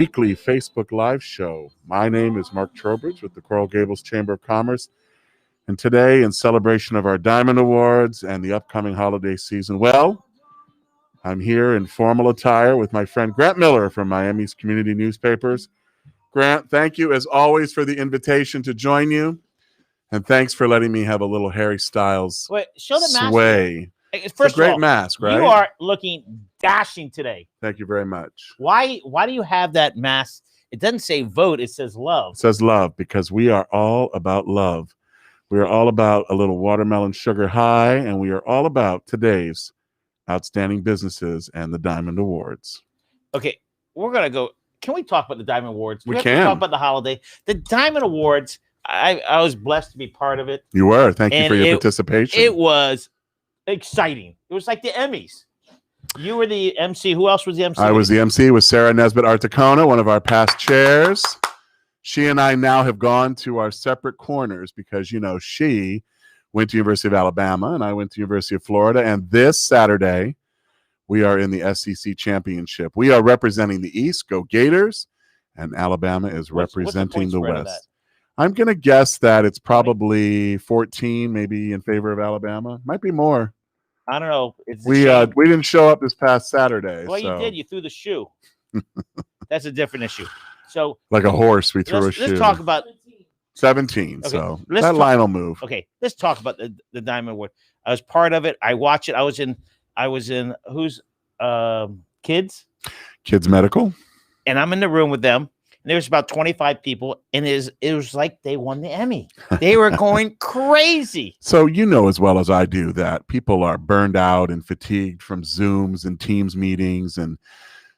weekly Facebook Live show. My name is Mark Trowbridge with the Gables Chamber of Commerce. And today, in celebration of our Diamond Awards and the upcoming holiday season, well, I'm here in formal attire with my friend Grant Miller from Miami's Community Newspapers. Grant, thank you as always for the invitation to join you. And thanks for letting me have a little Harry Styles show the mask sway. First it's a great of all, mask, right? You are looking dashing today. Thank you very much. Why do you have that mask? It doesn't say vote, it says love. It says love because we are all about love. We are all about a little watermelon sugar high, and we are all about today's outstanding businesses and the Diamond Awards. Okay, we're going to go. Can we talk about the Diamond Awards? We have can. To talk about the holiday. The Diamond Awards, I was blessed to be part of it. You were. Thank you for your participation. It was exciting. It was like the Emmys. You were the MC. Who else was the MC? I was the MC with Sarah Nesbitt Artacona, one of our past chairs. She and I now have gone to our separate corners because, you know, she went to University of Alabama and I went to University of Florida. And this Saturday, we are in the SEC championship. We are representing the East. Go Gators. And Alabama is representing the West. I'm going to guess that it's probably 14, maybe in favor of Alabama. Might be more. I don't know. We didn't show up this past Saturday. Well, you did. You threw the shoe. That's a different issue. So, like a horse, we threw a shoe. Let's talk about 17. Okay, so that line will move. Okay, let's talk about the Diamond Award. I was part of it. I watched it. I was in who's Kids Medical, and I'm in the room with them. And there's about 25 people, and it was like they won the Emmy. They were going crazy. So you know as well as I do that people are burned out and fatigued from Zooms and Teams meetings and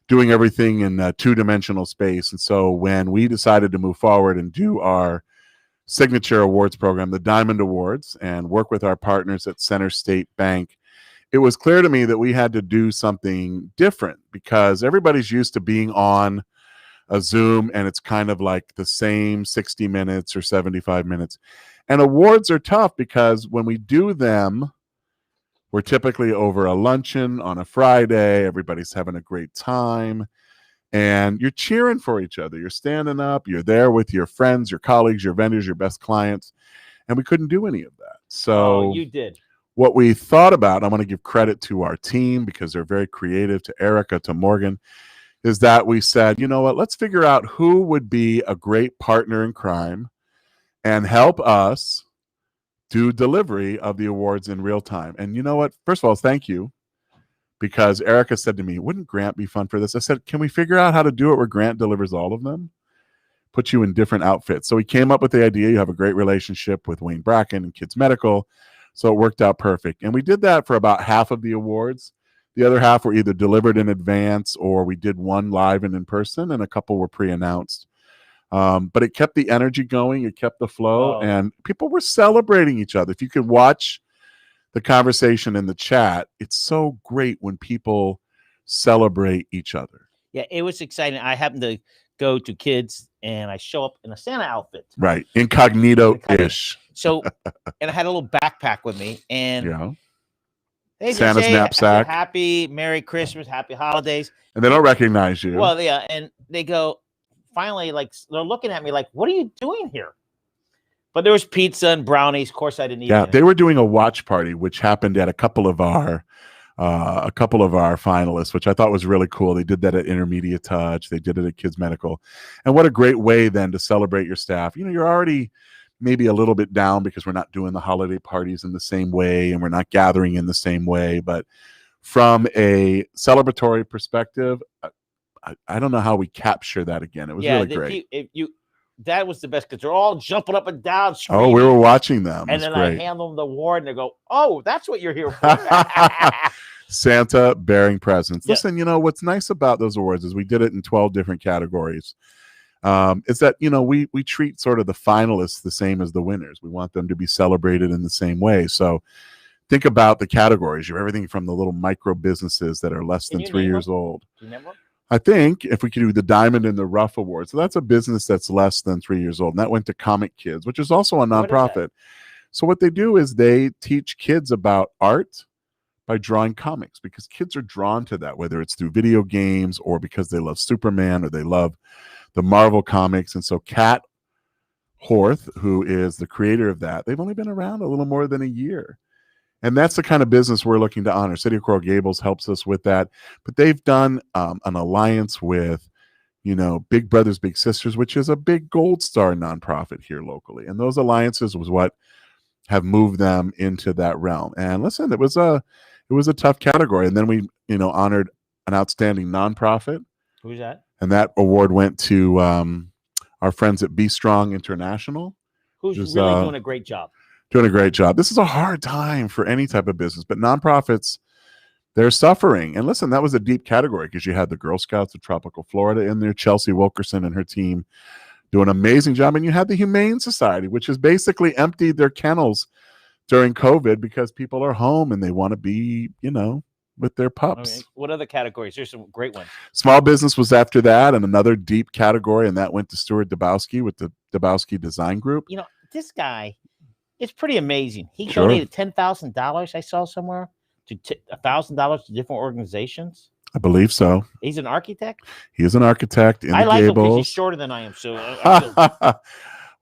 doing everything in a two-dimensional space. And so when we decided to move forward and do our signature awards program, the Diamond Awards, and work with our partners at Center State Bank, it was clear to me that we had to do something different because everybody's used to being on a Zoom and it's kind of like the same 60 minutes or 75 minutes. And awards are tough because when we do them, we're typically over a luncheon on a Friday. Everybody's having a great time and you're cheering for each other. You're standing up. You're there with your friends, your colleagues, your vendors, your best clients. And we couldn't do any of that. So you did. What we thought about, I want to give credit to our team because they're very creative, to Erica, to Morgan, is that we said, you know what, let's figure out who would be a great partner in crime and help us do delivery of the awards in real time. And you know what? First of all, thank you. Because Erica said to me, wouldn't Grant be fun for this? I said, can we figure out how to do it where Grant delivers all of them? Put you in different outfits. So we came up with the idea. You have a great relationship with Wayne Bracken and Kids Medical. So it worked out perfect. And we did that for about half of the awards. The other half were either delivered in advance or we did one live and in person, and a couple were pre-announced. But it kept the energy going. It kept the flow, and people were celebrating each other. If you could watch the conversation in the chat, it's so great when people celebrate each other. Yeah, it was exciting. I happened to go to Kids, and I show up in a Santa outfit. Right, incognito-ish. So, and I had a little backpack with me, and they Santa's knapsack. Happy Merry Christmas, Happy Holidays. And they don't recognize you. Well, yeah, and they go, finally, like, they're looking at me like, what are you doing here? But there was pizza and brownies. Of course, I didn't eat it. Yeah, they were doing a watch party, which happened at a couple of our finalists, which I thought was really cool. They did that at Intermediate Touch. They did it at Kids Medical. And what a great way then to celebrate your staff. You know, you're already maybe a little bit down because we're not doing the holiday parties in the same way and we're not gathering in the same way. But from a celebratory perspective, I don't know how we capture that again. It was really great. That was the best because they're all jumping up and down. Screaming. Oh, we were watching them. And then I hand them the award and they go, oh, that's what you're here for. Santa bearing presents. Yeah. Listen, you know, what's nice about those awards is we did it in 12 different categories. Is that, you know, we treat sort of the finalists the same as the winners. We want them to be celebrated in the same way. So think about the categories. You have everything from the little micro businesses that are less than 3 years old. Do you remember? I think if we could do the Diamond and the Rough Award. So that's a business that's less than 3 years old. And that went to Comic Kids, which is also a nonprofit. So what they do is they teach kids about art by drawing comics, because kids are drawn to that, whether it's through video games or because they love Superman or they love the Marvel comics. And so Kat Horth, who is the creator of that, they've only been around a little more than a year. And that's the kind of business we're looking to honor. City of Coral Gables helps us with that. But they've done an alliance with, Big Brothers Big Sisters, which is a big Gold Star nonprofit here locally. And those alliances was what have moved them into that realm. And listen, it was a tough category. And then we, honored an outstanding nonprofit. Who's that? And that award went to our friends at Be Strong International. Who's really doing a great job. Doing a great job. This is a hard time for any type of business, but nonprofits, they're suffering. And listen, that was a deep category because you had the Girl Scouts of Tropical Florida in there, Chelsea Wilkerson and her team doing an amazing job. And you had the Humane Society, which has basically emptied their kennels during COVID because people are home and they want to be, with their pups. Okay. What other categories? There's some great ones. Small business was after that, and another deep category, and that went to Stuart Dabowski with the Dabowski Design Group. This guy, it's pretty amazing. He Sure. donated $10,000, I saw somewhere, to $1,000 to different organizations. I believe so. He's an architect. He is an architect in I the like him because Gables. he's shorter than I am. So, I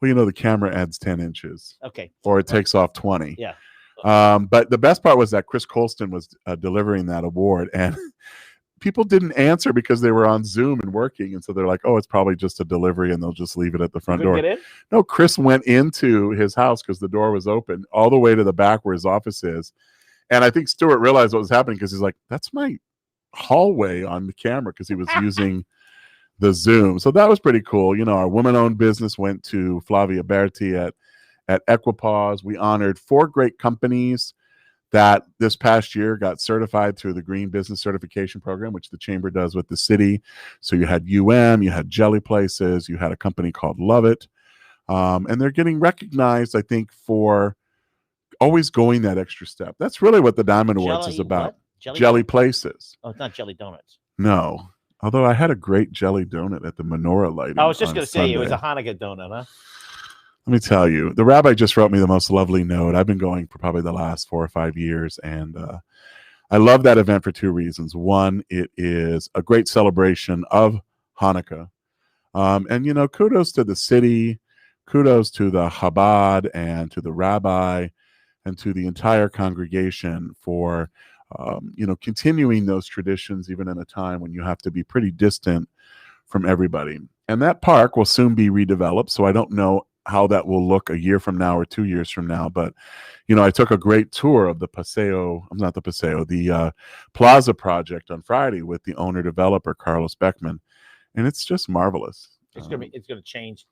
feel, well, the camera adds 10 inches. Okay. Or it takes off 20. Yeah. But the best part was that Chris Colston was delivering that award, and people didn't answer because they were on Zoom and working. And so they're like, oh, it's probably just a delivery and they'll just leave it at the front door. Get in? No, Chris went into his house because the door was open all the way to the back where his office is. And I think Stuart realized what was happening because he's like, that's my hallway on the camera, because he was using the Zoom. So that was pretty cool. Our woman-owned business went to Flavia Berti at Equipause. We honored 4 great companies that this past year got certified through the Green Business Certification Program, which the Chamber does with the city. So you had you had Jelly Places, you had a company called Love It. And they're getting recognized, I think, for always going that extra step. That's really what the Diamond Awards is about. Jelly Places. Oh, it's not Jelly Donuts. No. Although I had a great jelly donut at the menorah lighting. I was just going to say Sunday. it was a Hanukkah donut, huh? Let me tell you, the rabbi just wrote me the most lovely note. I've been going for probably the last 4 or 5 years, and I love that event for 2 reasons. One, it is a great celebration of Hanukkah. And, kudos to the city, kudos to the Chabad and to the rabbi and to the entire congregation for, continuing those traditions, even in a time when you have to be pretty distant from everybody. And that park will soon be redeveloped, so I don't know how that will look a year from now or 2 years from now. But, I took a great tour of the Plaza project on Friday with the owner developer, Carlos Beckman. And it's just marvelous. It's gonna change.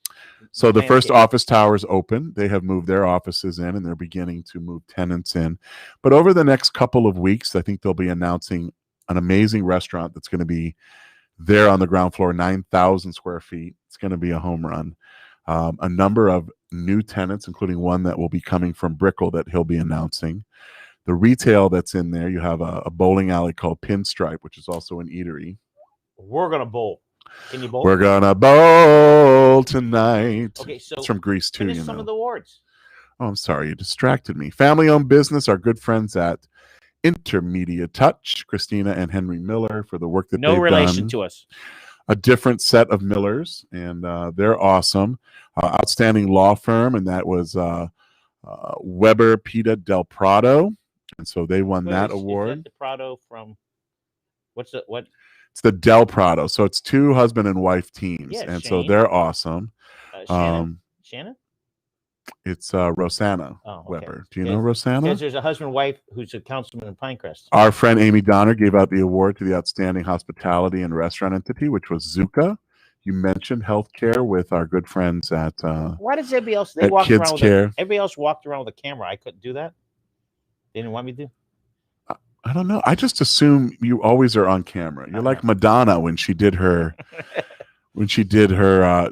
So the first office tower is open. They have moved their offices in, and they're beginning to move tenants in. But over the next couple of weeks, I think they'll be announcing an amazing restaurant that's going to be there on the ground floor, 9,000 square feet. It's going to be a home run. A number of new tenants, including one that will be coming from Brickell that he'll be announcing. The retail that's in there, you have a bowling alley called Pinstripe, which is also an eatery. We're gonna bowl. Can you bowl? We're gonna bowl tonight. Okay, so it's from Greece too. Some of the awards. Oh, I'm sorry, you distracted me. Family-owned business, our good friends at Intermedia Touch, Christina and Henry Miller, for the work that they've done. No relation to us. A different set of Millers, and they're awesome. Outstanding law firm, and that was Weber Pita Del Prado, and so they won that award. Is that the Prado from what? It's the Del Prado. So it's 2 husband and wife teams, and so they're awesome. Shannon? It's Rosanna Weber. Do you know Rosanna? Because there's a husband and wife who's a councilman in Pinecrest. Our friend Amy Donner gave out the award to the outstanding hospitality and restaurant entity, which was Zuka. You mentioned healthcare with our good friends at why does everybody else everybody else walked around with a camera? I couldn't do that. They didn't want me to. I don't know. I just assume you always are on camera. You're like Madonna when she did her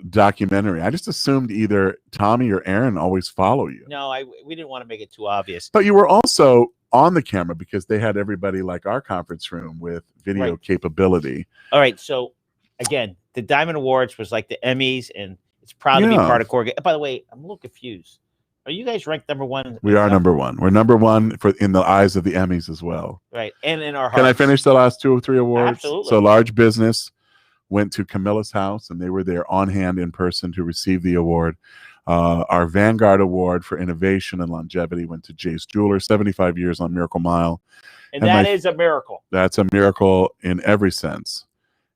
documentary. I just assumed either Tommy or Aaron always follow you. No, we didn't want to make it too obvious. But you were also on the camera because they had everybody like our conference room with video capability. All right. So again, the Diamond Awards was like the Emmys, and it's proud to be part of Corey. By the way, I'm a little confused. Are you guys ranked number one? We are number one. We're number one in the eyes of the Emmys as well. Right, and in our hearts. Can I finish the last 2 or 3 awards? Absolutely. So Large Business went to Camilla's house, and they were there on hand in person to receive the award. Our Vanguard Award for Innovation and Longevity went to Jay's Jeweler, 75 years on Miracle Mile. And that is a miracle. That's a miracle in every sense.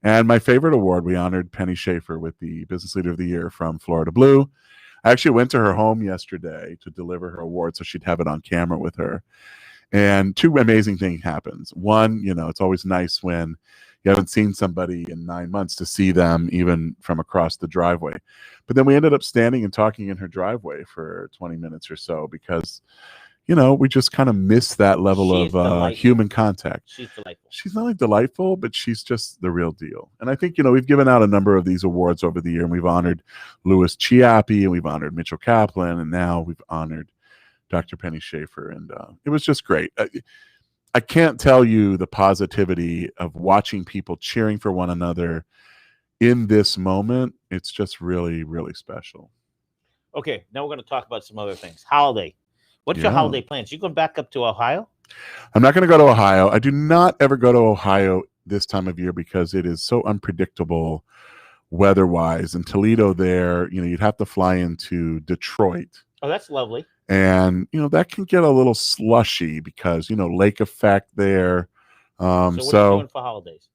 And my favorite award, we honored Penny Schaefer with the Business Leader of the Year from Florida Blue. I actually went to her home yesterday to deliver her award so she'd have it on camera with her. And 2 amazing things happens. One, it's always nice when you haven't seen somebody in 9 months to see them even from across the driveway. But then we ended up standing and talking in her driveway for 20 minutes or so because, we just kind of miss that level of human contact. She's delightful. She's not only delightful, but she's just the real deal. And I think, we've given out a number of these awards over the year, and we've honored Louis Chiappi, and we've honored Mitchell Kaplan, and now we've honored Dr. Penny Schaefer. And it was just great. I can't tell you the positivity of watching people cheering for one another in this moment. It's just really, really special. Okay, now we're going to talk about some other things. Holiday. What's your holiday plans? You going back up to Ohio? I'm not going to go to Ohio. I do not ever go to Ohio this time of year because it is so unpredictable weather-wise. In Toledo there, you'd have to fly into Detroit. Oh, that's lovely. And, that can get a little slushy because, lake effect there. So what are you doing for holidays?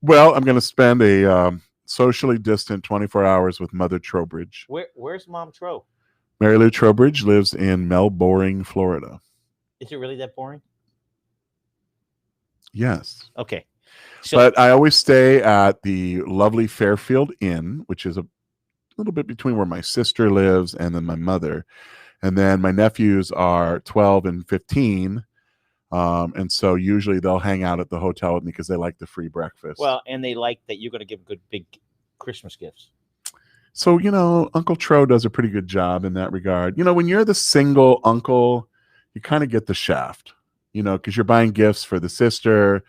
Well, I'm going to spend a socially distant 24 hours with Mother Trowbridge. Where's Mom Tro? Mary Lou Trowbridge lives in Melbourne, Florida. Is it really that boring? Yes. Okay. But I always stay at the lovely Fairfield Inn, which is a little bit between where my sister lives and then my mother. And then my nephews are 12 and 15. And so usually they'll hang out at the hotel with me because they like the free breakfast. Well, and they like that you're going to give good big Christmas gifts. So, Uncle Tro does a pretty good job in that regard. When you're the single uncle, you kind of get the shaft, because you're buying gifts for the sister,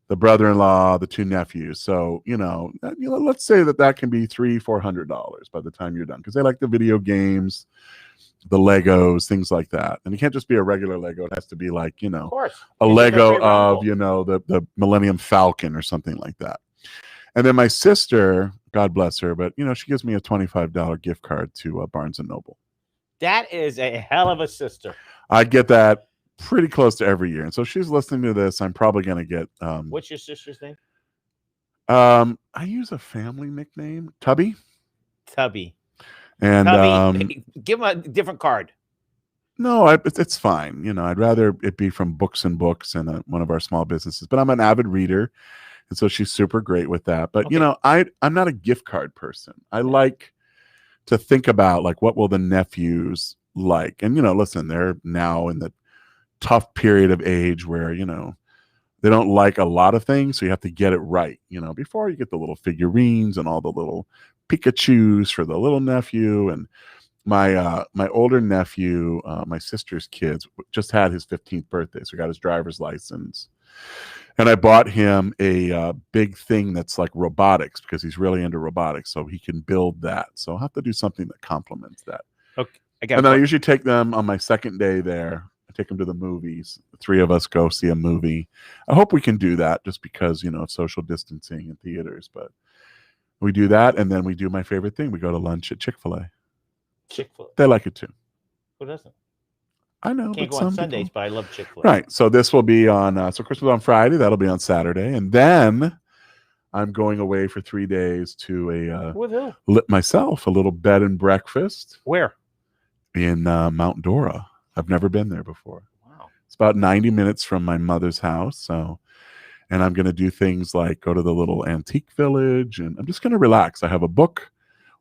the brother-in-law, the 2 nephews. So, let's say that can be $300-$400 by the time you're done because they like the video games, the Legos, things like that. And it can't just be a regular Lego. It has to be like, of course, a Lego of, the Millennium Falcon or something like that. And then my sister, God bless her, but, she gives me a $25 gift card to Barnes & Noble. That is a hell of a sister. I get that pretty close to every year. And so she's listening to this. I'm probably going to get... What's your sister's name? I use a family nickname, Tubby. Tubby. And Tubby, give him a different card. No, it's fine. I'd rather it be from Books and Books and one of our small businesses. But I'm an avid reader. And so she's super great with that. But, okay. I'm not a gift card person. I like to think about, like, what will the nephews like? And, listen, they're now in the tough period of age where, they don't like a lot of things. So you have to get it right, before you get the little figurines and all the little Pikachus for the little nephew. And my older nephew, my sister's kids, just had his 15th birthday. So he got his driver's license. And I bought him a big thing that's like robotics because he's really into robotics. So he can build that. So I'll have to do something that complements that. Okay. And then I usually take them on my second day there. I take them to the movies. The 3 of us go see a movie. I hope we can do that just because, of social distancing in theaters. But we do that. And then we do my favorite thing. We go to lunch at Chick-fil-A. Chick-fil-A. They like it too. Who doesn't? I know. Can't go on Sundays, but I love Chick-fil-A. Right. So this will be on, so Christmas on Friday. That'll be on Saturday. And then I'm going away for 3 days to With who? Myself, a little bed and breakfast. Where? In Mount Dora. I've never been there before. Wow. It's about 90 minutes from my mother's house. So, and I'm going to do things like go to the little antique village, and I'm just going to relax. I have a book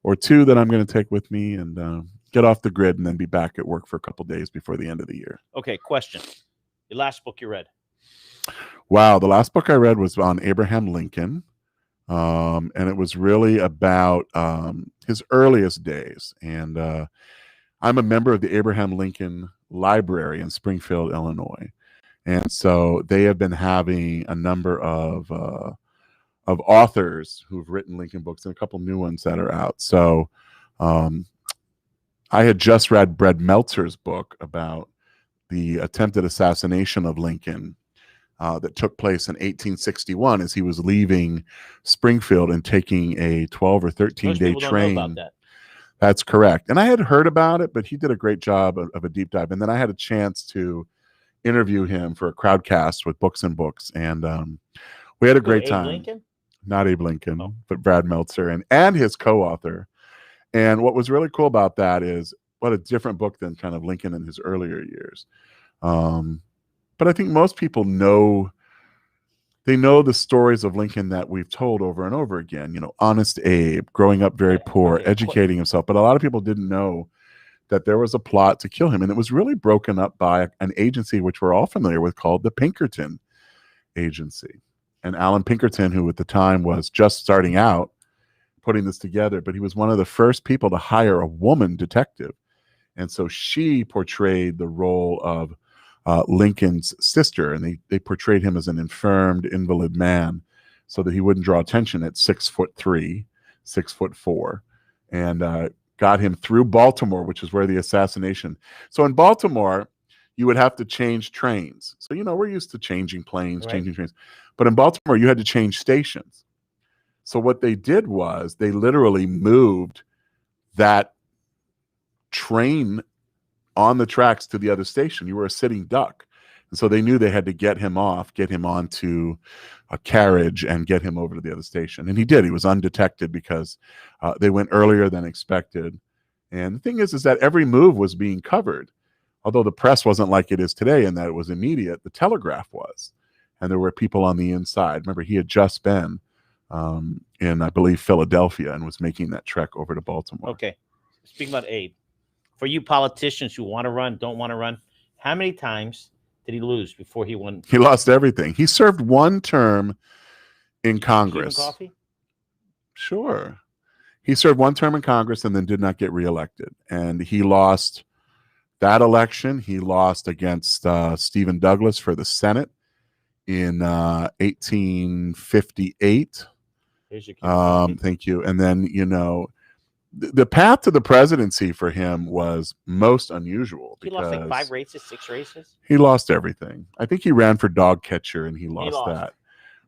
or 2 that I'm going to take with me and get off the grid and then be back at work for a couple days before the end of the year. Okay, question. Your last book you read? Wow, the last book I read was on Abraham Lincoln. And it was really about his earliest days. And I'm a member of the Abraham Lincoln Library in Springfield, Illinois. And so they have been having a number of authors who've written Lincoln books and a couple new ones that are out. So I had just read Meltzer's book about the attempted assassination of Lincoln that took place in 1861 as he was leaving Springfield and taking a 12 or 13-day Most people don't know about train. that. That's correct. And I had heard about it, but he did a great job of a deep dive. And then I had a chance to interview him for a crowdcast with Books and Books. And we had a great time. Lincoln? Not Abe Lincoln, but Brad Meltzer and his co-author. And what was really cool about that is what a different book than kind of Lincoln in his earlier years. But I think most people know the stories of Lincoln that we've told over and over again. You know, Honest Abe, growing up very poor, educating himself. But a lot of people didn't know that there was a plot to kill him. And it was really broken up by an agency which we're all familiar with called the Pinkerton Agency. And Alan Pinkerton, who at the time was just starting out putting this together, but he was one of the first people to hire a woman detective. And so she portrayed the role of Lincoln's sister, and they portrayed him as an infirmed invalid man so that he wouldn't draw attention at 6'3", 6'4", and got him through Baltimore, which is where the assassination. So in Baltimore, you would have to change trains. So, you know, we're used to changing planes, changing trains. But in Baltimore, you had to change stations. So what they did was they literally moved that train on the tracks to the other station. You were a sitting duck. And so they knew they had to get him off, get him onto a carriage and get him over to the other station. And he did. He was undetected because they went earlier than expected. And the thing is that every move was being covered. Although the press wasn't like it is today in that it was immediate, the telegraph was. And there were people on the inside. Remember, he had just been in, I believe, Philadelphia and was making that trek over to Baltimore. Okay. Speaking about Abe, for you politicians who want to run, don't want to run, how many times did he lose before he won? He lost everything. He served one term in Congress. Cuban coffee? Sure. He served one term in Congress and then did not get reelected. And he lost that election. He lost against Stephen Douglas for the Senate in 1858. Thank you. And then, you know, the path to the presidency for him was most unusual. He lost like 5 races, 6 races. He lost everything. I think he ran for dog catcher and he lost that.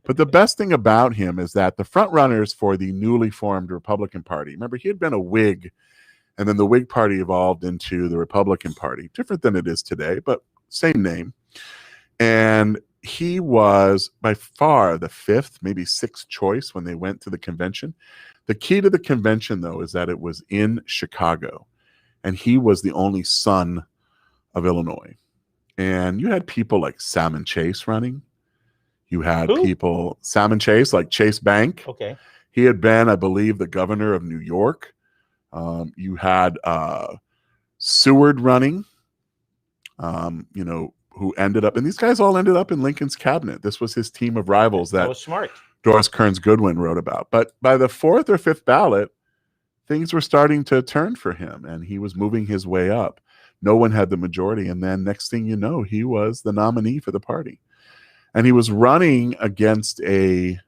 But the best thing about him is that the front runners for the newly formed Republican Party, remember, he had been a Whig, and then the Whig Party evolved into the Republican Party, different than it is today, but same name. And he was by far the 5th, maybe 6th choice when they went to the convention. The key to the convention, though, is that it was in Chicago, and he was the only son of Illinois. And you had people like Salmon Chase running. You had people, Salmon Chase, like Chase Bank. Okay. He had been, I believe, the governor of New York. You had Seward running, you know, who ended up, and these guys all ended up in Lincoln's cabinet. This was his team of rivals that was smart. Doris Kearns Goodwin wrote about. But by the 4th or 5th ballot, things were starting to turn for him, and he was moving his way up. No one had the majority, and then next thing you know, he was the nominee for the party. And he was running against a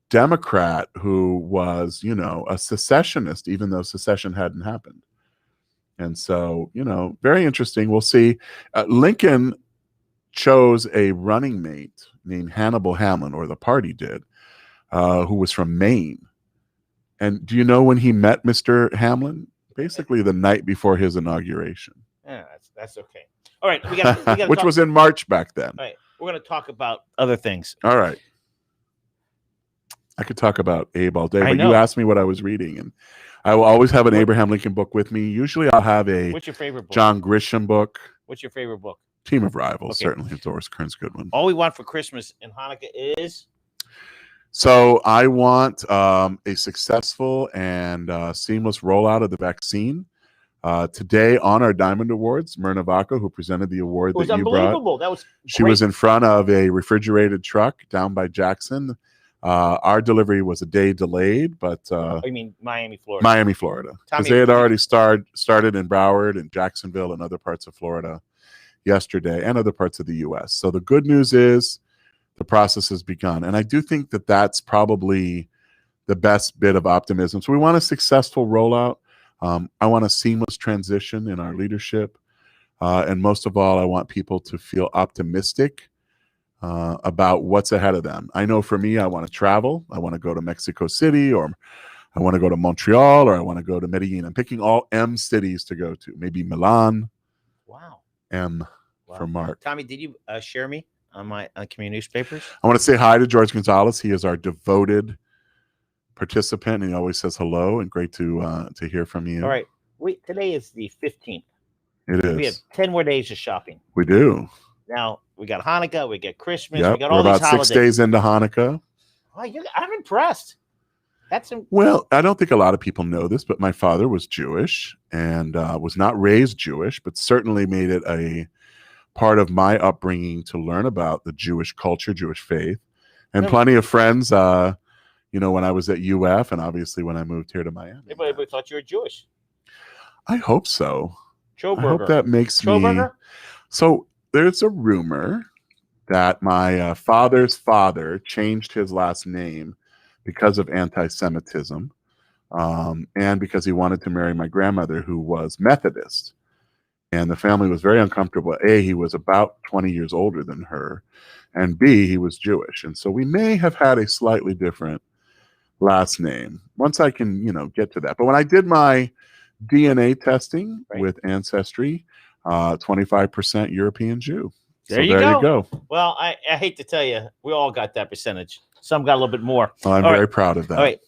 Democrat who was, you know, a secessionist, even though secession hadn't happened. And so, you know, very interesting. We'll see. Lincoln chose a running mate named Hannibal Hamlin, or the party did, who was from Maine. And do you know when he met Mr. Hamlin? Basically the night before his inauguration. Yeah, that's okay. All right. We got which was in March back then. All right. We're going to talk about other things. All right. I could talk about Abe all day, but you asked me what I was reading, and I will always have an Abraham Lincoln book with me. Usually I'll have a What's your favorite book? John Grisham book. What's your favorite book? Team of Rivals, certainly. Doris Kearns Goodwin. All we want for Christmas and Hanukkah is? So I want a successful and seamless rollout of the vaccine. Today on our Diamond Awards, Myrna Vaca, who presented the award that you brought, that was she was in front of a refrigerated truck down by Jackson. Our delivery was a day delayed, but I mean Miami, Florida. Miami, Florida, because they had already started in Broward and Jacksonville and other parts of Florida yesterday, and other parts of the U.S. So the good news is the process has begun, and I do think that that's probably the best bit of optimism. So we want a successful rollout. I want a seamless transition in our leadership. And most of all, I want people to feel optimistic about what's ahead of them. I know for me, I want to travel. I want to go to Mexico City, or I want to go to Montreal, or I want to go to Medellin. I'm picking all M cities to go to. Maybe Milan. Wow. M for Mark. Tommy, did you share me on my community newspapers? I want to say hi to George Gonzalez. He is our devoted participant, and he always says hello, and great to hear from you. All right. Today is the 15th. It is. We have 10 more days of shopping. We do. Now, we got Hanukkah, we got Christmas, Yep. we got all We're these about holidays. 6 days into Hanukkah. Oh, I'm impressed. Well, I don't think a lot of people know this, but my father was Jewish and was not raised Jewish, but certainly made it a part of my upbringing to learn about the Jewish culture, Jewish faith, and plenty of friends, when I was at UF and obviously when I moved here to Miami. Everybody thought you were Jewish. I hope so. Trowbridge. I hope that makes me. So there's a rumor that my father's father changed his last name because of anti-Semitism, and because he wanted to marry my grandmother, who was Methodist. And the family was very uncomfortable. A, he was about 20 years older than her, and B, he was Jewish. And so we may have had a slightly different last name. Once I can, get to that. But when I did my DNA testing with Ancestry, 25% European Jew. There you go. Well, I hate to tell you, we all got that percentage. Some got a little bit more. Well, I'm very proud of that. All right.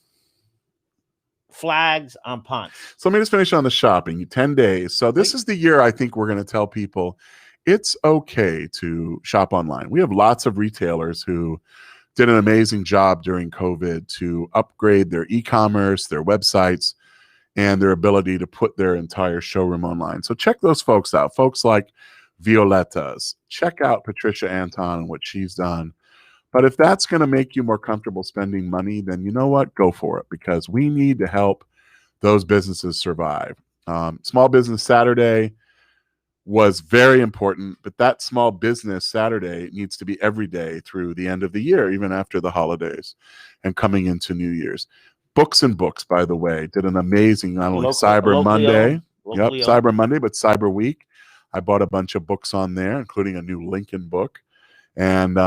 Flags on Ponce. So let me just finish on the shopping. 10 days. So this is the year I think we're going to tell people it's okay to shop online. We have lots of retailers who did an amazing job during COVID to upgrade their e-commerce, their websites, and their ability to put their entire showroom online. So check those folks out. Folks like Violetta's. Check out Patricia Anton and what she's done. But if that's going to make you more comfortable spending money, then you know what? Go for it, because we need to help those businesses survive. Small Business Saturday was very important, but that Small Business Saturday needs to be every day through the end of the year, even after the holidays and coming into New Year's. Books and Books, by the way, did an amazing, not only Cyber Monday, Cyber Monday, but Cyber Week. I bought a bunch of books on there, including a new Lincoln book. And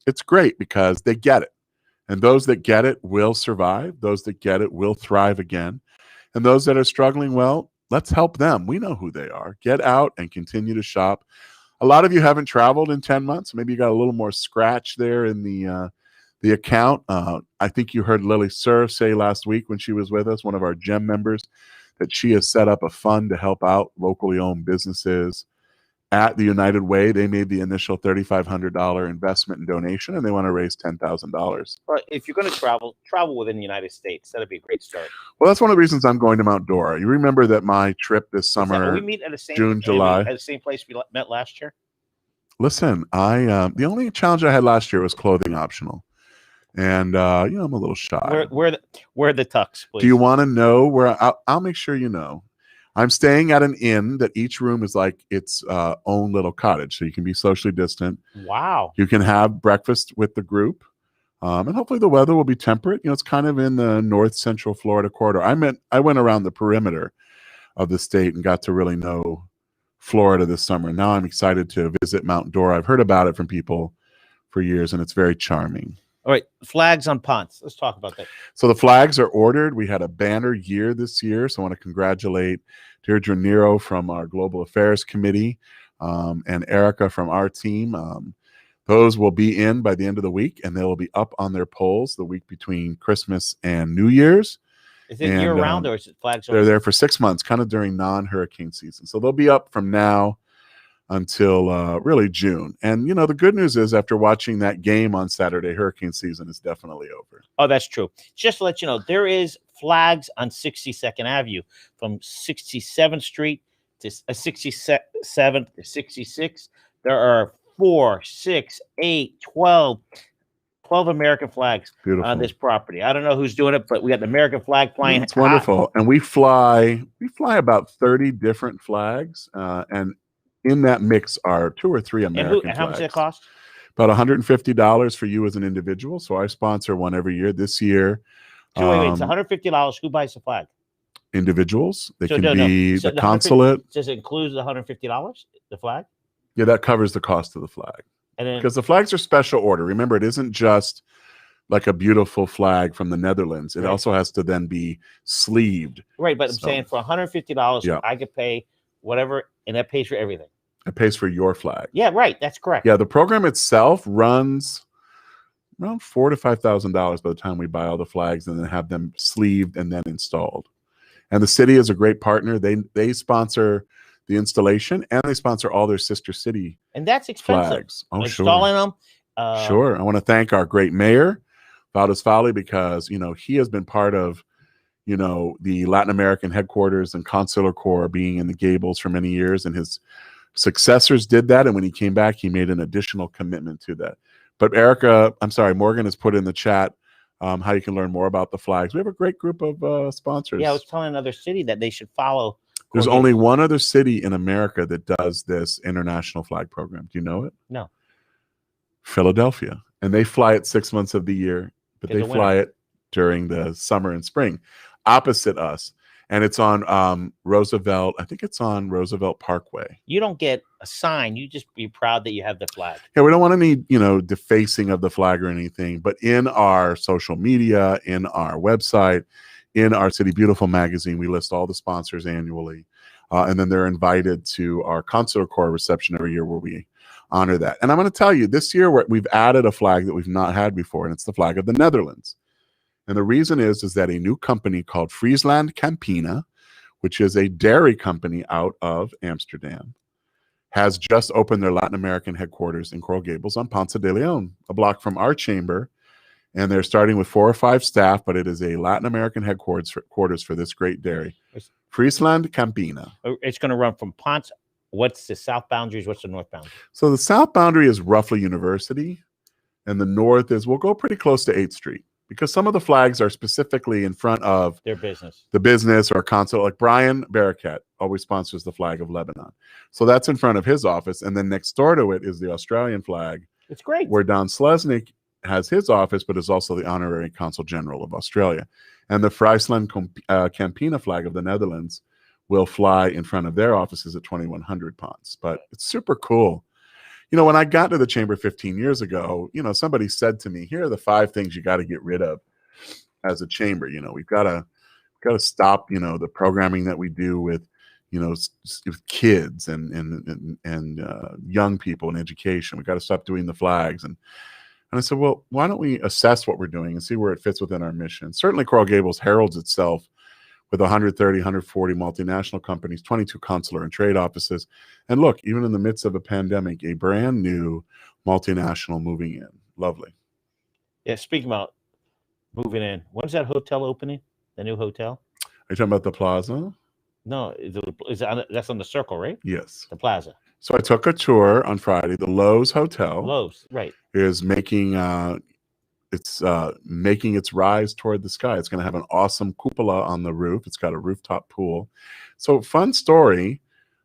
it's great because they get it. And those that get it will survive. Those that get it will thrive again. And those that are struggling, well, let's help them. We know who they are. Get out and continue to shop. A lot of you haven't traveled in 10 months. Maybe you got a little more scratch there in the account. I think you heard Lily Sir say last week when she was with us, one of our GEM members, that she has set up a fund to help out locally owned businesses. At the United Way, they made the initial $3,500 investment and donation, and they want to raise $10,000. Well, if you're going to travel within the United States. That'd be a great start. Well, that's one of the reasons I'm going to Mount Dora. You remember that my trip this summer, we meet at the same June, July, at the same place we met last year. Listen, the only challenge I had last year was clothing optional, and I'm a little shy. Where the tux, please? Do you want to know where? I'll make sure you know. I'm staying at an inn that each room is like its own little cottage, so you can be socially distant. Wow. You can have breakfast with the group, and hopefully the weather will be temperate. It's kind of in the north central Florida corridor. I went around the perimeter of the state and got to really know Florida this summer. Now I'm excited to visit Mount Dora. I've heard about it from people for years, and it's very charming. All right, flags on Ponce. Let's talk about that. So the flags are ordered. We had a banner year this year, so I want to congratulate Deirdre Nero from our Global Affairs Committee and Erica from our team. Those will be in by the end of the week, and they will be up on their poles the week between Christmas and New Year's. Is it year-round, or is it flags? They're there for 6 months, kind of during non-hurricane season. So they'll be up from now until really June. And, the good news is after watching that game on Saturday, hurricane season is definitely over. Oh, that's true. Just to let you know, there is flags on 62nd Avenue from 67th Street to 67th to 66th. There are 4, 6, 8, 12 American flags on this property. I don't know who's doing it, but we got the American flag flying. It's wonderful. And we fly about 30 different flags, and in that mix are 2 or 3 American flags. And how much does it cost? About $150 for you as an individual. So I sponsor one every year. This year, So wait, it's $150. Who buys the flag? individuals. They So can no. be So the the 150 consulate. does it include the $150, the flag? Yeah, that covers the cost of the flag. And then Because the flags are special order. Remember, it isn't just like a beautiful flag from the Netherlands. It Right. also has to then be sleeved. right, but I'm So, saying for $150, yeah, I could pay whatever, and that pays for everything. it pays for your flag. Yeah, right. That's correct. Yeah, the program itself runs around $4,000 to $5,000 by the time we buy all the flags and then have them sleeved and then installed. And the city is a great partner. They sponsor the installation and they sponsor all their sister city And that's expensive. flags. Oh, sure. Installing them. Sure. I want to thank our great mayor, Valdez Fowley, because, he has been part of, the Latin American headquarters and consular corps being in the Gables for many years. And his successors did that. And when he came back, he made an additional commitment to that. But Morgan has put in the chat how you can learn more about the flags. We have a great group of sponsors. Yeah, I was telling another city that they should follow. There's only one other city in America that does this international flag program. Do you know it? No. Philadelphia. And they fly it 6 months of the year, but they fly it during the summer and spring, opposite us. And it's on Roosevelt. I think it's on Roosevelt Parkway. You don't get a sign. You just be proud that you have the flag. Yeah, we don't want any, defacing of the flag or anything. But in our social media, in our website, in our City Beautiful magazine, we list all the sponsors annually. And then they're invited to our consular corps reception every year where we honor that. And I'm going to tell you, this year we've added a flag that we've not had before, and it's the flag of the Netherlands. And the reason is that a new company called Friesland Campina, which is a dairy company out of Amsterdam, has just opened their Latin American headquarters in Coral Gables on Ponce de Leon, a block from our chamber. And they're starting with 4 or 5 staff, but it is a Latin American headquarters for this great dairy. Friesland Campina. It's going to run from Ponce. What's the south boundaries? What's the north boundary? So the south boundary is roughly University, and the north is, we'll go pretty close to 8th Street, because some of the flags are specifically in front of their business, the business or consulate. Like Brian Barakat always sponsors the flag of Lebanon. So that's in front of his office. And then next door to it is the Australian flag. It's great. Where Don Slesnik has his office, but is also the honorary consul general of Australia. And the Friesland Campina flag of the Netherlands will fly in front of their offices at 2100 Ponce. But it's super cool. When I got to the chamber 15 years ago, somebody said to me, here are the 5 things you got to get rid of as a chamber. We've got to stop, the programming that we do with, with kids and young people in education. We got to stop doing the flags. And I said, well, why don't we assess what we're doing and see where it fits within our mission? Certainly Coral Gables heralds itself with 130, 140 multinational companies, 22 consular and trade offices. And look, even in the midst of a pandemic, a brand new multinational moving in. Lovely. Yeah, speaking about moving in, when's that hotel opening? The new hotel? Are you talking about the Plaza? No, that's on the Circle, right? Yes. The Plaza. So I took a tour on Friday. The Lowe's Hotel. Lowe's, right. Is making its rise toward the sky. It's going to have an awesome cupola on the roof. It's got a rooftop pool. So fun story.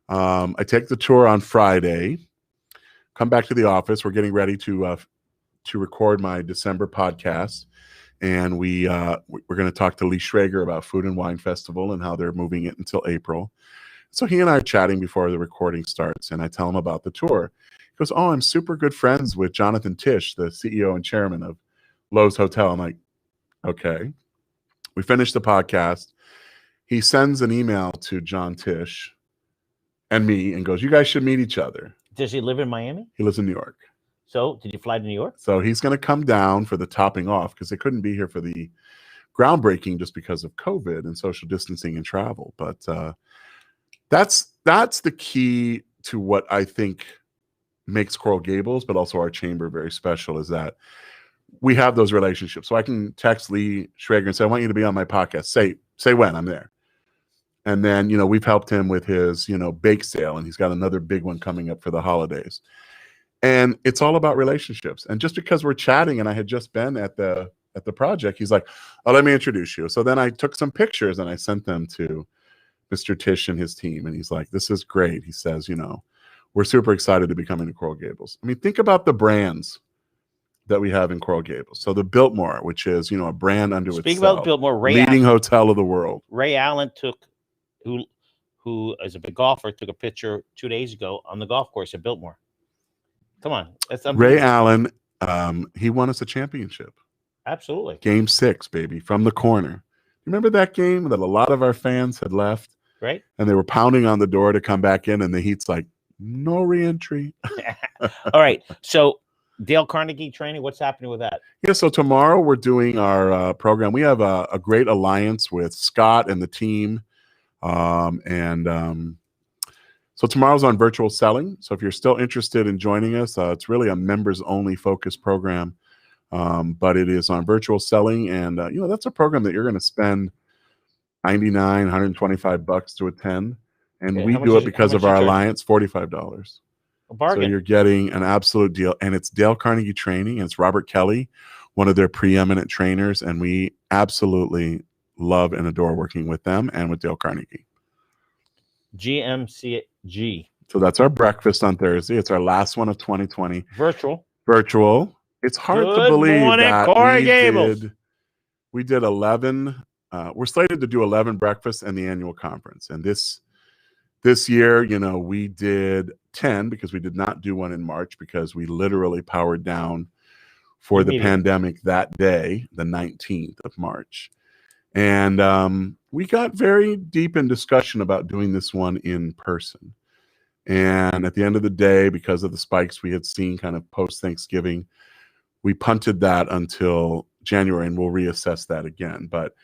I take the tour on Friday, come back to the office. We're getting ready to record my December podcast. And we're going to talk to Lee Schrager about Food and Wine Festival and how they're moving it until April. So he and I are chatting before the recording starts, and I tell him about the tour. He goes, oh, I'm super good friends with Jonathan Tisch, the CEO and chairman of Lowe's Hotel. I'm like, okay. We finished the podcast. He sends an email to John Tisch and me and goes, you guys should meet each other. Does he live in Miami? He lives in New York. So did you fly to New York? So he's going to come down for the topping off because they couldn't be here for the groundbreaking just because of COVID and social distancing and travel. But that's the key to what I think makes Coral Gables, but also our chamber very special, is that we have those relationships. So I can text Lee Schrager and say, I want you to be on my podcast. Say when I'm there. And then, we've helped him with his, bake sale, and he's got another big one coming up for the holidays. And it's all about relationships. And just because we're chatting, and I had just been at the project, he's like, oh, let me introduce you. So then I took some pictures and I sent them to Mr. Tisch and his team. And he's like, this is great. He says, we're super excited to be coming to Coral Gables. I mean, think about the brands Right. we have in Coral Gables. So the Biltmore, which is, a brand unto Speaking itself. about Biltmore, leading hotel of the world. Ray Allen who is a big golfer, took a picture 2 days ago on the golf course at Biltmore. Come on. That's Ray unbelievable. Allen, he won us a championship. Absolutely. Game 6, baby, from the corner. Remember that game that a lot of our fans had left? Right. And they were pounding on the door to come back in, and the Heat's like, no reentry. All right. So Dale Carnegie training, what's happening with that? Yeah, so tomorrow we're doing our program. We have a great alliance with Scott and the team. So tomorrow's on virtual selling. So if you're still interested in joining us, it's really a members-only focused program. But it is on virtual selling. And, that's a program that you're going to spend $99, $125 to attend. And Okay, we how much do is- it because how of much our you charge? alliance, $45. A bargain. So you're getting an absolute deal. And it's Dale Carnegie Training. It's Robert Kelly, one of their preeminent trainers. And we absolutely love and adore working with them and with Dale Carnegie. GMCG. So that's our breakfast on Thursday. It's our last one of 2020. Virtual. It's hard to believe morning, that Coral Gables. we did 11. We're slated to do 11 breakfasts and the annual conference. And this year, we did 10 because we did not do one in March because we literally powered down for the pandemic that day, the 19th of March. And we got very deep in discussion about doing this one in person. And at the end of the day, because of the spikes we had seen kind of post-Thanksgiving, we punted that until January, and we'll reassess that again. But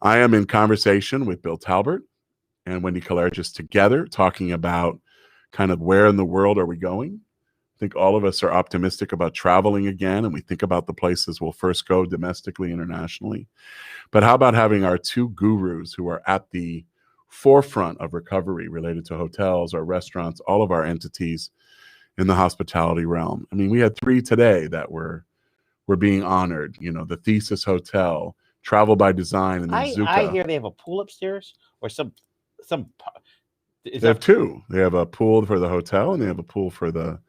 I am in conversation with Bill Talbert and Wendy Kalergis together, talking about kind of where in the world are we going. I think all of us are optimistic about traveling again, and we think about the places we'll first go domestically, internationally. But how about having our two gurus who are at the forefront of recovery related to hotels or restaurants, all of our entities in the hospitality realm? I mean, we had 3 today that were being honored. The Thesis Hotel, Travel by Design, and then Zuka. I hear they have a pool upstairs or some. They have 2. They have a pool for the hotel and they have a pool for the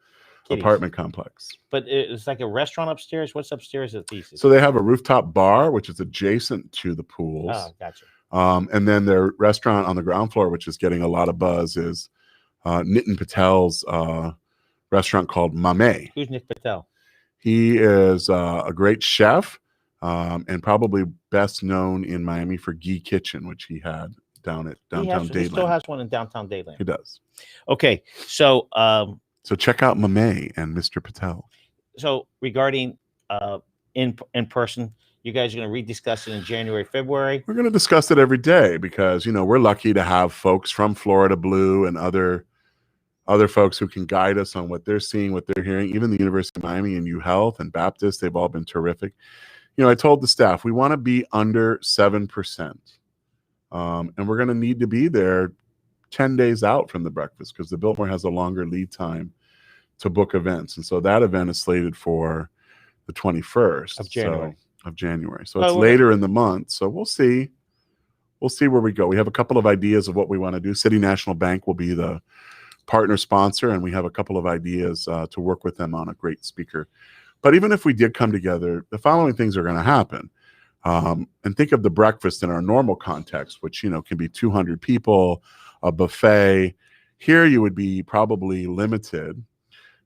apartment complex. But it's like a restaurant upstairs. What's upstairs at Thesis? So they have a rooftop bar, which is adjacent to the pools. Oh, gotcha. And then their restaurant on the ground floor, which is getting a lot of buzz, is Nitin Patel's restaurant called Mame. Who's Nick Patel? He is a great chef and probably best known in Miami for Ghee Kitchen, which he had down at downtown Dayland. He still has one in downtown Dayland. He does. Okay, so check out Mame and Mr. Patel. So regarding in person, you guys are going to rediscuss it in January, February. We're going to discuss it every day because we're lucky to have folks from Florida Blue and other folks who can guide us on what they're seeing, what they're hearing. Even the University of Miami and UHealth and Baptist, they've all been terrific. I told the staff we want to be under 7%. And we're going to need to be there 10 days out from the breakfast because the Biltmore has a longer lead time to book events. And so that event is slated for the 21st of January. So it's later in the month. So we'll see. We'll see where we go. We have a couple of ideas of what we want to do. City National Bank will be the partner sponsor, and we have a couple of ideas to work with them on a great speaker. But even if we did come together, the following things are going to happen. And think of the breakfast in our normal context, which, can be 200 people, a buffet. Here you would be probably limited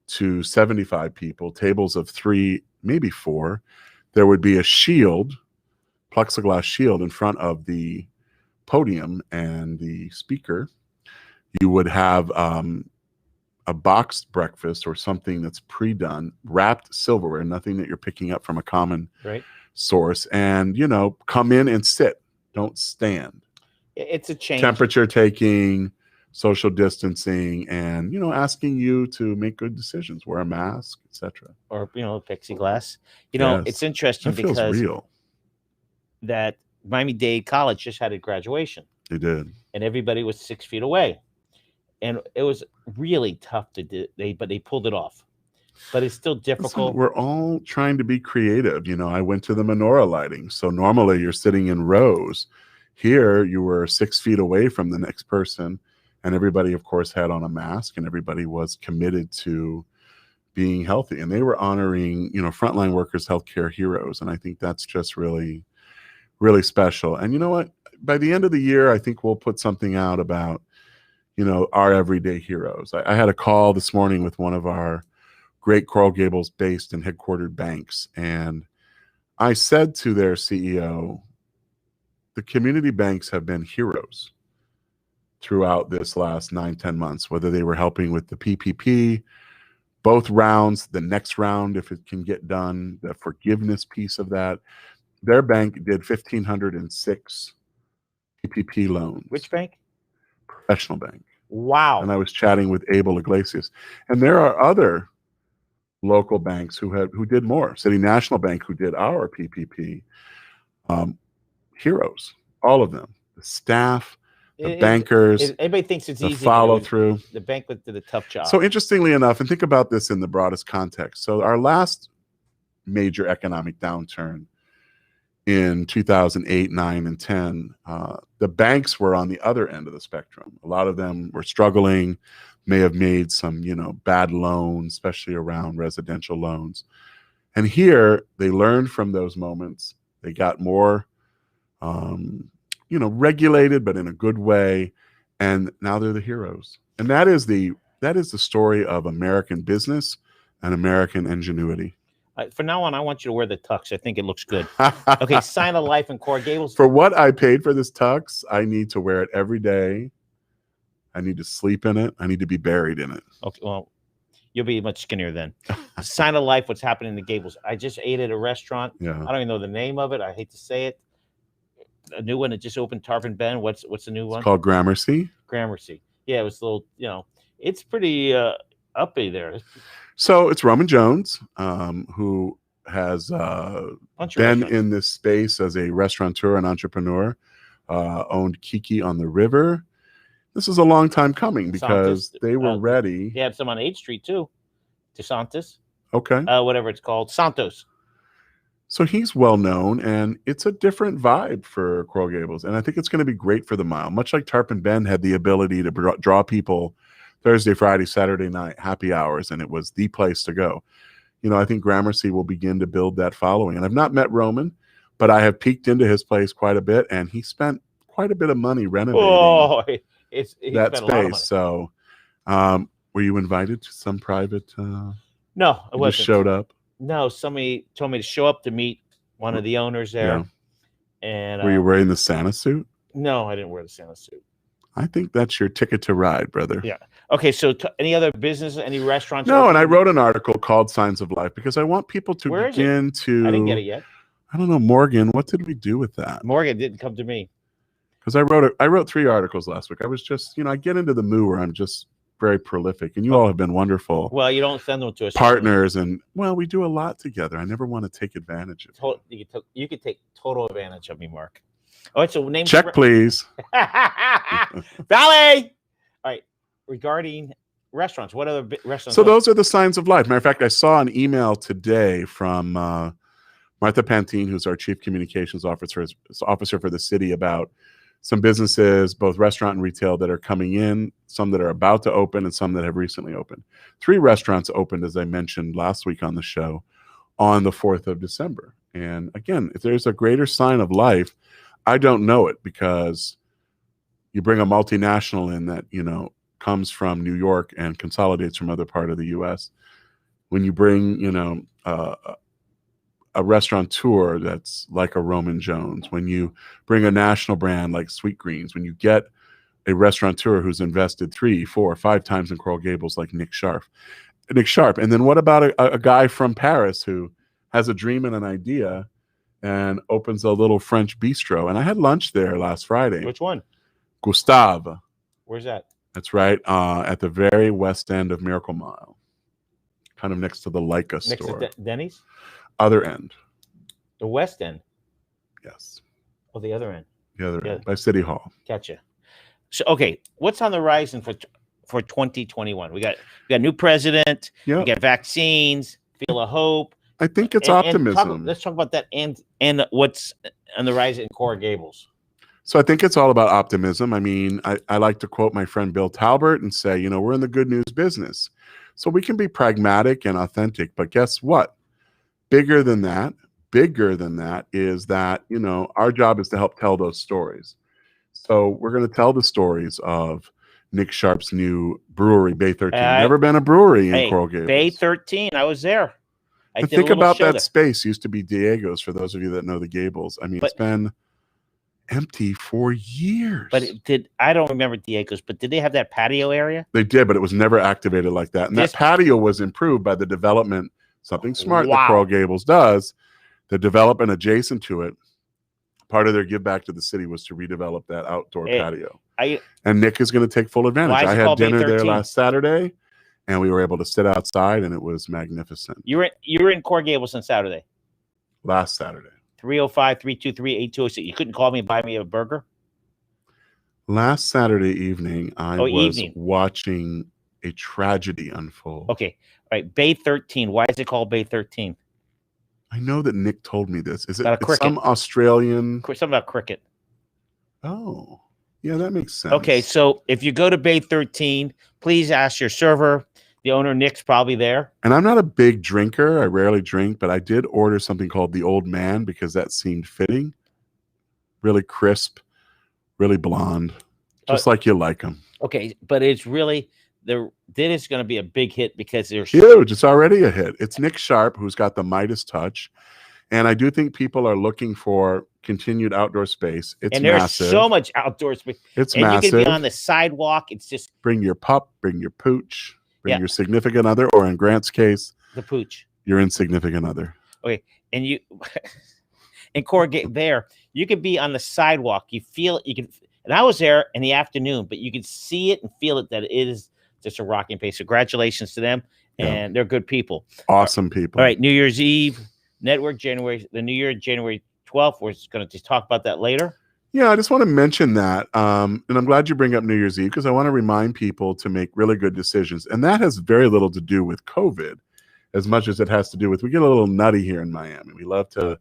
to 75 people, tables of 3, maybe 4. There would be a plexiglass shield in front of the podium and the speaker. You would have a boxed breakfast or something that's pre-done, wrapped silverware, nothing that you're picking up from a common source. And, come in and sit. Don't stand. It's a change. Temperature taking, social distancing, and, asking you to make good decisions. Wear a mask, etc. Or, plexiglass. It's interesting because real. That Miami-Dade College just had a graduation. They did. And everybody was 6 feet away. And it was really tough to do, but they pulled it off. But it's still difficult. Listen, we're all trying to be creative. I went to the menorah lighting. So normally you're sitting in rows. Here you were 6 feet away from the next person. And everybody, of course, had on a mask, and everybody was committed to being healthy, and they were honoring, frontline workers, healthcare heroes. And I think that's just really, really special. And you know what? By the end of the year, I think we'll put something out about, our everyday heroes. I had a call this morning with one of our great Coral Gables based and headquartered banks. And I said to their CEO, the community banks have been heroes throughout this last 9-10 months, whether they were helping with the PPP, both rounds, the next round, if it can get done, the forgiveness piece of that. Their bank did 1,506 PPP loans. Which bank? Professional bank. Wow. And I was chatting with Abel Iglesias. And there are other local banks who did more. City National Bank, who did our PPP. Heroes, all of them. The staff, the bankers. Everybody thinks it's the easy. Follow through. The bank did a tough job. So interestingly enough, and think about this in the broadest context. So our last major economic downturn in 2008, 9, and 10, the banks were on the other end of the spectrum. A lot of them were struggling, may have made some, bad loans, especially around residential loans. And here they learned from those moments. They got more, regulated, but in a good way. And now they're the heroes. And that is the story of American business and American ingenuity. From now on, I want you to wear the tux. I think it looks good. Okay, Sign of Life in Coral Gables. For what I paid for this tux, I need to wear it every day. I need to sleep in it. I need to be buried in it. Okay, well, you'll be much skinnier then. Sign of Life, what's happening in the Gables. I just ate at a restaurant. Yeah. I don't even know the name of it. I hate to say it. A new one that just opened, Tarpon Bend. What's the new one? It's called Gramercy. Gramercy. Yeah, it was a little, it's pretty uppy there. So it's Roman Jones, who has been in this space as a restaurateur and entrepreneur, owned Kiki on the River. This is a long time coming because they were ready. They had some on 8th Street too. DeSantis. Okay. Whatever it's called. Santos. So he's well known, and it's a different vibe for Coral Gables. And I think it's going to be great for the mile. Much like Tarpon Bend had the ability to draw people Thursday, Friday, Saturday night, happy hours, and it was the place to go. I think Gramercy will begin to build that following. And I've not met Roman, but I have peeked into his place quite a bit, and he spent quite a bit of money renovating that space. So were you invited to some private? No, I wasn't. Just showed up? No, somebody told me to show up to meet one of the owners there. Yeah. And were you wearing the Santa suit? No, I didn't wear the Santa suit. I think that's your ticket to ride, brother. Yeah. Okay. So any other business, any restaurants? No, and I wrote an article called Signs of Life because I want people to begin to. I didn't get it yet. I don't know, Morgan. What did we do with that? Morgan didn't come to me. Because I wrote 3 articles last week. I was just, I get into the mood where I'm just very prolific, and you all have been wonderful. Well, you don't send them to us. Partners, and we do a lot together. I never want to take advantage of you. You could take total advantage of me, Mark. All right, so name check, please. Valley. All right, regarding restaurants, what other restaurants? So those are the signs of life. Matter of fact, I saw an email today from Martha Pantine, who's our chief communications officer for the city, about some businesses, both restaurant and retail, that are coming in, some that are about to open and some that have recently opened. 3 restaurants opened, as I mentioned last week on the show, on the 4th of December. And again, if there's a greater sign of life, I don't know it, because you bring a multinational in that, comes from New York and consolidates from other part of the U.S. When you bring, a restaurateur that's like a Roman Jones, when you bring a national brand like Sweet Greens, when you get a restaurateur who's invested 3, 4, 5 times in Coral Gables like Nick Sharp. And then what about a guy from Paris who has a dream and an idea and opens a little French bistro? And I had lunch there last Friday. Which one? Gustave. Where's that? That's right, at the very west end of Miracle Mile, kind of next to the Leica store. Next to Denny's? Other end. The west end? Yes. Oh, the other end. The other end, by City Hall. Gotcha. So, okay, what's on the horizon for 2021? We got new president. Yep. We got vaccines. Feel of hope. I think it's optimism. Let's talk about that and what's on the rise in Coral Gables. So I think it's all about optimism. I mean, I like to quote my friend Bill Talbert and say, we're in the good news business. So we can be pragmatic and authentic, but guess what? Bigger than that is that, our job is to help tell those stories. So we're going to tell the stories of Nick Sharp's new brewery, Bay 13. Never been a brewery in Coral Gables. Bay 13, I was there. I did think about that there. space. Used to be Diego's, for those of you that know the Gables. I mean, it's been empty for years. But I don't remember Diego's, but did they have that patio area? They did, but it was never activated like that. And that patio was improved by the development, something smart that Coral Gables does, the development adjacent to it. Part of their give back to the city was to redevelop that outdoor patio. And Nick is going to take full advantage. I had dinner there last Saturday, and we were able to sit outside, and it was magnificent. You were in Coral Gables on Saturday? Last Saturday. 305-323-8206. You couldn't call me and buy me a burger? Last Saturday evening, I was watching a tragedy unfold. Okay. All right. Bay 13. Why is it called Bay 13? I know that Nick told me this. Is it some Australian? Something about cricket. Oh, yeah, that makes sense. Okay, so if you go to Bay 13, please ask your server. The owner, Nick's probably there. And I'm not a big drinker. I rarely drink, but I did order something called the Old Man because that seemed fitting. Really crisp, really blonde, just like you like them. Okay, but it's really... Then it's going to be a big hit because there's huge. It's already a hit. It's Nick Sharp who's got the Midas touch, and I do think people are looking for continued outdoor space. It's there's massive. So much outdoor space. It's massive. You can be on the sidewalk. It's just bring your pup, bring your pooch, bring your significant other, or in Grant's case, the pooch, your insignificant other. Okay, and you in Corgate there, you could be on the sidewalk. You feel you can. And I was there in the afternoon, but you could see it and feel it that it is just a rocking pace. Congratulations to them, and they're good people. Awesome people. All right, New Year's Eve, Network January 12th. We're going to just talk about that later. Yeah, I just want to mention that, and I'm glad you bring up New Year's Eve because I want to remind people to make really good decisions, and that has very little to do with COVID as much as it has to do with we get a little nutty here in Miami. We love to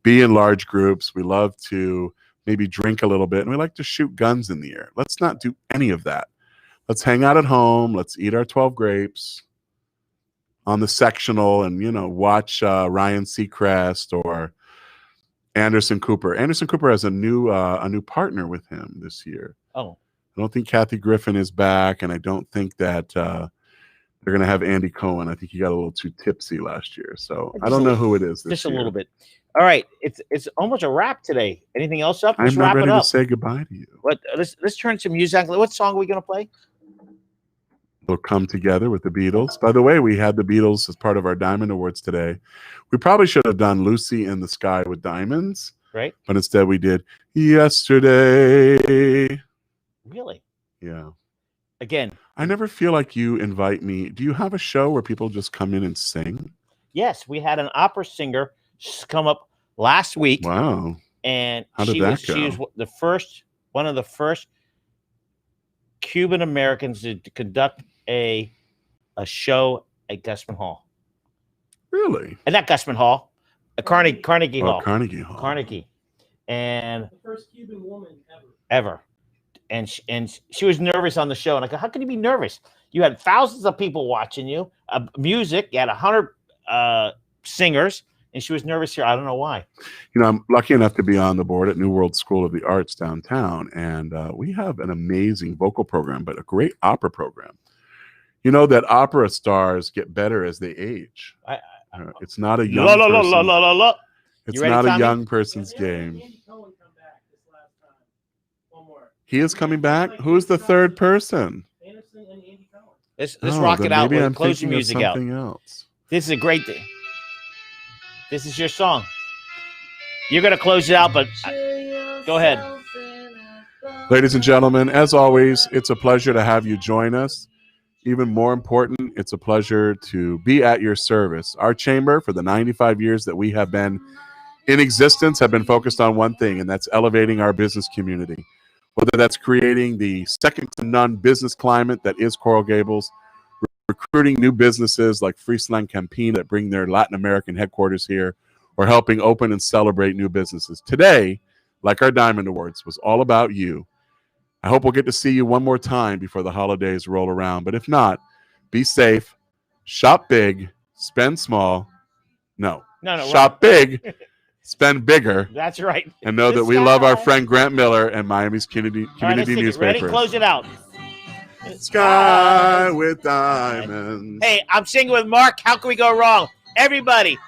be in large groups. We love to maybe drink a little bit, and we like to shoot guns in the air. Let's not do any of that. Let's hang out at home. Let's eat our 12 grapes on the sectional and, watch Ryan Seacrest or Anderson Cooper. Anderson Cooper has a new partner with him this year. Oh. I don't think Kathy Griffin is back, and I don't think that they're going to have Andy Cohen. I think he got a little too tipsy last year. So I don't know who it is this just year. A little bit. All right, it's almost a wrap today. Anything else up? I'm not ready to say goodbye to you. Let's turn some music. What song are we going to play? We'll come together with the Beatles. By the way, we had the Beatles as part of our Diamond Awards today. We probably should have done Lucy in the Sky with Diamonds. Right. But instead we did Yesterday. Really? Yeah. Again. I never feel like you invite me. Do you have a show where people just come in and sing? Yes. We had an opera singer come up last week. Wow. And how did that go? She was one of the first Cuban Americans to conduct a show at Gusman Hall. Really? And not Gusman Hall, Carnegie Hall. Carnegie Hall. Carnegie, and the first Cuban woman ever. And she was nervous on the show. And I go, how can you be nervous? You had thousands of people watching you. Music. You had 100 singers, and she was nervous here. I don't know why. I'm lucky enough to be on the board at New World School of the Arts downtown, and we have an amazing vocal program, but a great opera program. You know that opera stars get better as they age. It's not a young person. It's not a young person's game. He is coming back? Who's the third person? Let's rock it out. We'll close your music out. Else. This is a great thing. This is your song. You're going to close it out, but go ahead. Ladies and gentlemen, as always, it's a pleasure to have you join us. Even more important, it's a pleasure to be at your service. Our chamber, for the 95 years that we have been in existence, have been focused on one thing, and that's elevating our business community. Whether that's creating the second-to-none business climate that is Coral Gables, recruiting new businesses like Friesland Campina that bring their Latin American headquarters here, or helping open and celebrate new businesses. Today, like our Diamond Awards, was all about you. I hope we'll get to see you one more time before the holidays roll around. But if not, be safe, Shop big, spend small. No. No, Shop big, spend bigger, That's right. and know that we love our friend Grant Miller and Miami's community All right, let's sing it. Ready? newspapers. Close it out. Sky with diamonds. Hey, I'm singing with Mark. How can we go wrong? Everybody,